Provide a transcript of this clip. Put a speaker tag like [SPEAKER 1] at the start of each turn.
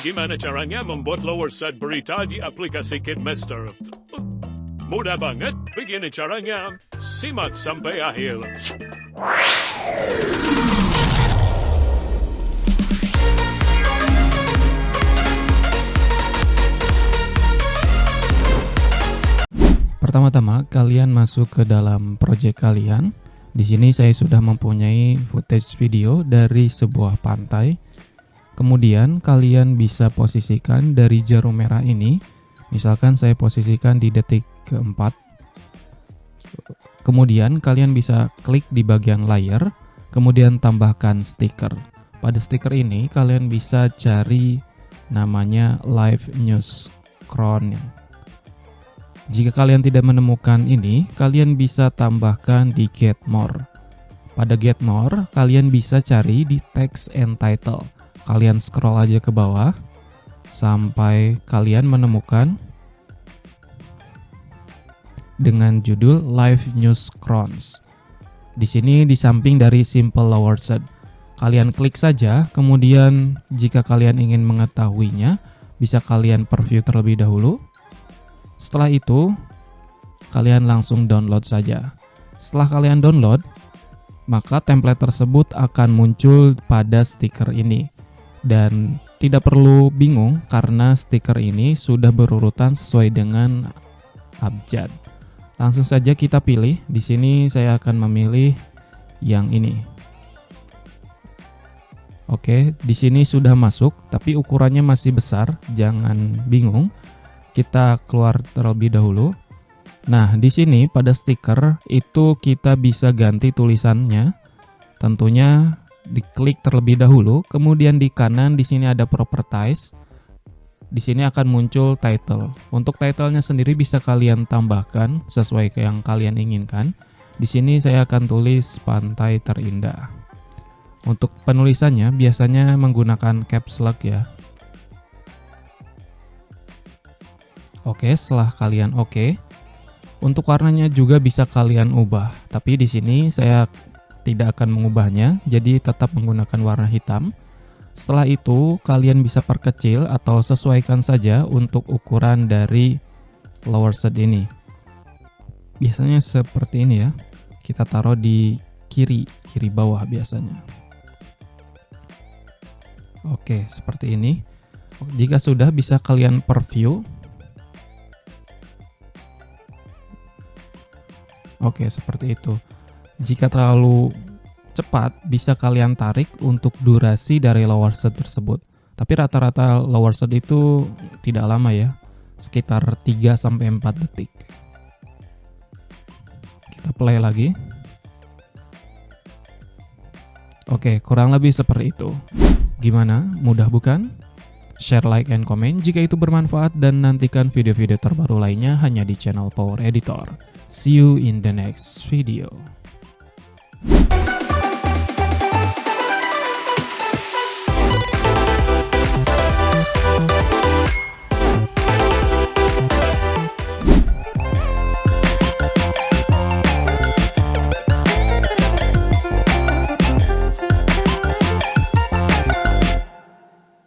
[SPEAKER 1] gimana caranya membuat lower third berita di aplikasi KidMaster. Mudah banget, begini caranya. Simak sampai akhir.
[SPEAKER 2] Pertama-tama, kalian masuk ke dalam project kalian. Di sini saya sudah mempunyai footage video dari sebuah pantai. Kemudian kalian bisa posisikan dari jarum merah ini. Misalkan saya posisikan di detik keempat. Kemudian kalian bisa klik di bagian layar, kemudian tambahkan stiker. Pada stiker ini kalian bisa cari namanya Live News Crown. Jika kalian tidak menemukan ini, kalian bisa tambahkan di Get More. Pada Get More, kalian bisa cari di Text and Title. Kalian scroll aja ke bawah sampai kalian menemukan dengan judul Live News Crowns. Di sini di samping dari Simple Lower Third. Kalian klik saja, kemudian jika kalian ingin mengetahuinya, bisa kalian preview terlebih dahulu. Setelah itu, kalian langsung download saja. Setelah kalian download, maka template tersebut akan muncul pada stiker ini. Dan tidak perlu bingung karena stiker ini sudah berurutan sesuai dengan abjad. Langsung saja kita pilih. Di sini saya akan memilih yang ini. Oke, di sini sudah masuk, tapi ukurannya masih besar. Jangan bingung. Kita keluar terlebih dahulu. Nah, di sini pada stiker itu kita bisa ganti tulisannya. Tentunya diklik terlebih dahulu, kemudian di kanan di sini ada properties. Di sini akan muncul title. Untuk titlenya sendiri bisa kalian tambahkan sesuai yang kalian inginkan. Di sini saya akan tulis Pantai Terindah. Untuk penulisannya biasanya menggunakan caps lock ya. Oke, setelah kalian oke, untuk warnanya juga bisa kalian ubah. Tapi di sini saya tidak akan mengubahnya, jadi tetap menggunakan warna hitam. Setelah itu, kalian bisa perkecil atau sesuaikan saja untuk ukuran dari lower third ini. Biasanya seperti ini ya. Kita taruh di kiri bawah biasanya. Oke, seperti ini. Jika sudah, bisa kalian preview. Oke, seperti itu. Jika terlalu cepat, bisa kalian tarik untuk durasi dari lower third tersebut. Tapi rata-rata lower third itu tidak lama ya, sekitar 3-4 detik. Kita play lagi. Oke, kurang lebih seperti itu. Gimana? Mudah bukan? Share, like, and comment jika itu bermanfaat, dan nantikan video-video terbaru lainnya hanya di channel Power Editor. See you in the next video.